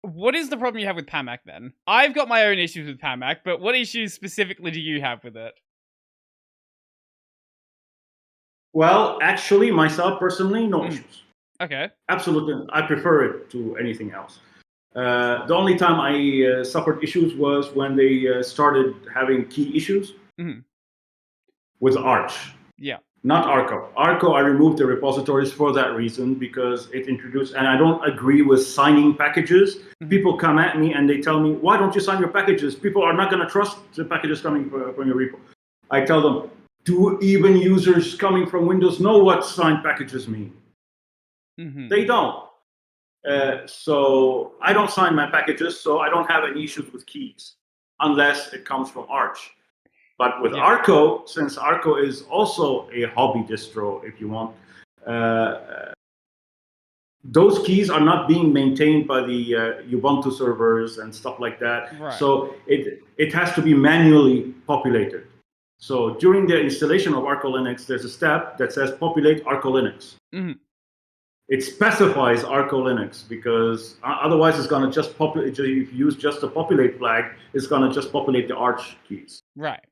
What is the problem you have with Pamac then? I've got my own issues with Pamac, but what issues specifically do you have with it? Well, actually, myself personally, no issues. Okay. Absolutely, I prefer it to anything else. The only time I suffered issues was when they started having key issues with Arch. Yeah. Not Arco. Arco, I removed the repositories for that reason because it introduced, and I don't agree with signing packages. People come at me and they tell me, why don't you sign your packages? People are not going to trust the packages coming from your repo. I tell them, do even users coming from Windows know what signed packages mean? They don't. So I don't sign my packages, so I don't have any issues with keys unless it comes from Arch. But with Arco, since Arco is also a hobby distro, if you want, those keys are not being maintained by the Ubuntu servers and stuff like that. Right. So it has to be manually populated. So during the installation of Arco Linux, there's a step that says populate Arco Linux. It specifies Arco Linux because otherwise it's going to just populate. If you use just the populate flag, it's going to just populate the Arch keys. Right.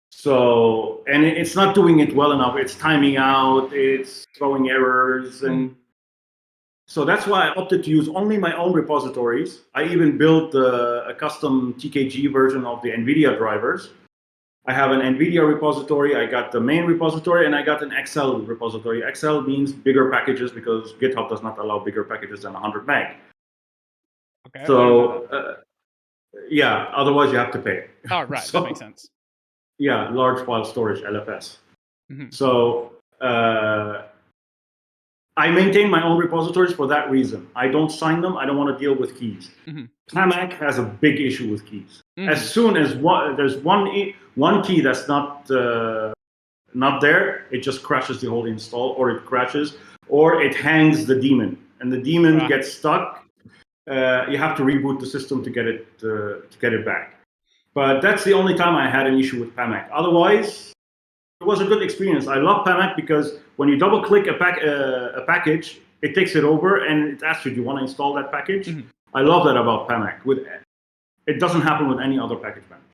So, and it's not doing it well enough. It's timing out, it's throwing errors. And so that's why I opted to use only my own repositories. I even built a custom TKG version of the NVIDIA drivers. I have an NVIDIA repository, I got the main repository, and I got an XL repository. XL means bigger packages because GitHub does not allow bigger packages than 100 meg. Okay. So, yeah, otherwise you have to pay. Oh, right, So, that makes sense. Yeah, large file storage, LFS. So I maintain my own repositories for that reason. I don't sign them. I don't want to deal with keys. Pamac has a big issue with keys. As soon as there's one key that's not there, it just crashes the whole install, or it crashes, or it hangs the daemon, and the daemon gets stuck. You have to reboot the system to get it back. But that's the only time I had an issue with Pamac. Otherwise, it was a good experience. I love Pamac because when you double-click a package, it takes it over and it asks you, do you want to install that package? I love that about Pamac. It doesn't happen with any other package manager.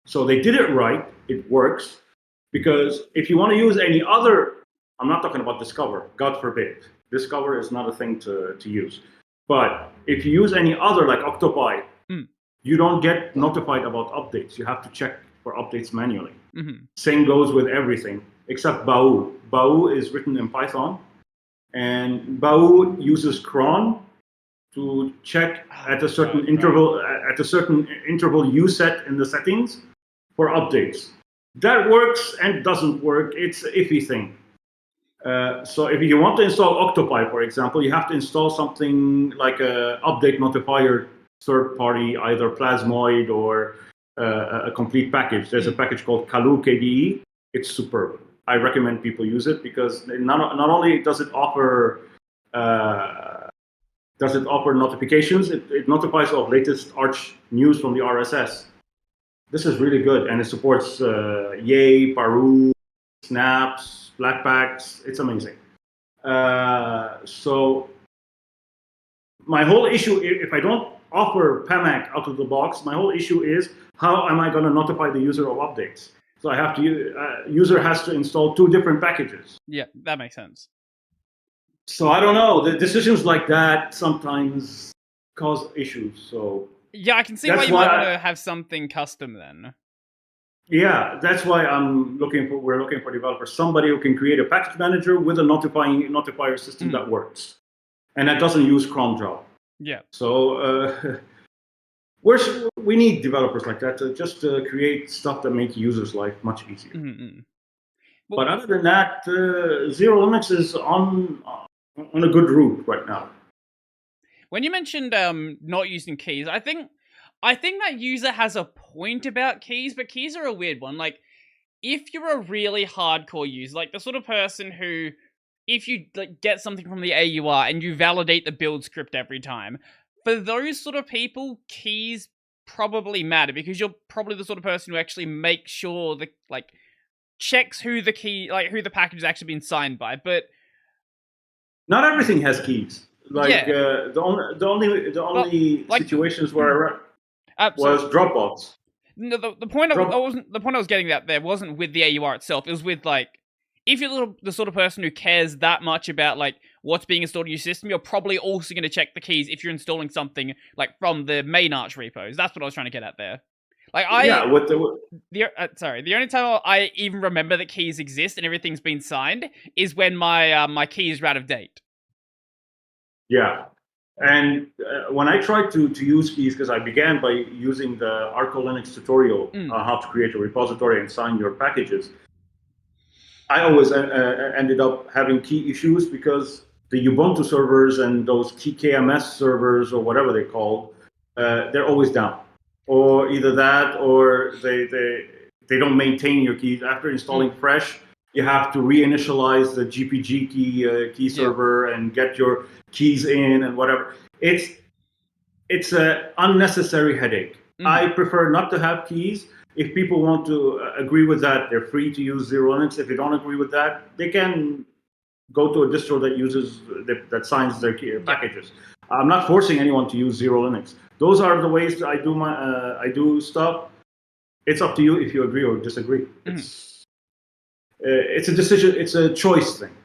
So they did it right. It works. Because if you want to use any other, I'm not talking about Discover, God forbid. Discover is not a thing to use. But if you use any other, like Octopi, you don't get notified about updates. You have to check for updates manually. Same goes with everything except Bau. Bau is written in Python, and Bau uses cron to check at a certain interval you set in the settings for updates. That works and doesn't work. It's an iffy thing. So if you want to install Octopi, for example, you have to install something like a update notifier third party, either Plasmoid or a complete package. There's a package called Kalu KDE. It's superb. I recommend people use it because not only does it offer notifications, it notifies of latest Arch news from the RSS. This is really good, and it supports Yay, Paru, Snaps, Flatpaks. It's amazing. So my whole issue, if I don't offer Pamac out of the box, my whole issue is how am I going to notify the user of updates? So I have to user has to install 2 different packages. Yeah, that makes sense. So I don't know. The decisions like that sometimes cause issues. So yeah, I can see why you might want to have something custom then. Yeah, that's why we're looking for developers, somebody who can create a package manager with a notifier system that works, and that doesn't use cron job. Yeah. So we need developers like that to just create stuff that makes users' life much easier. Well, but other than that, Zero Linux is on a good route right now. When you mentioned not using keys, I think that user has a point about keys, but keys are a weird one. Like, if you're a really hardcore user, like the sort of person who, if you get something from the AUR and you validate the build script every time, for those sort of people, keys probably matter because you're probably the sort of person who actually makes sure checks who the package has actually been signed by. But not everything has keys. Like the only situations where was Dropbox. No, the point I was getting at there wasn't with the AUR itself. It was with like, if you're the sort of person who cares that much about like what's being installed in your system, you're probably also going to check the keys if you're installing something like from the main Arch repos. That's what I was trying to get at there. Like the only time I even remember that keys exist and everything's been signed is when my keys are out of date. Yeah. And when I tried to use keys, because I began by using the Arco Linux tutorial on how to create a repository and sign your packages, I always ended up having key issues because the Ubuntu servers and those TKMS servers or whatever they call, they're always down. Or either that or they don't maintain your keys. After installing fresh, you have to reinitialize the GPG key server and get your keys in and whatever. It's an unnecessary headache. I prefer not to have keys. If people want to agree with that, they're free to use Xero Linux. If they don't agree with that, they can go to a distro that uses that signs their packages. I'm not forcing anyone to use Xero Linux. Those are the ways I do stuff. It's up to you if you agree or disagree. It's a decision. It's a choice thing.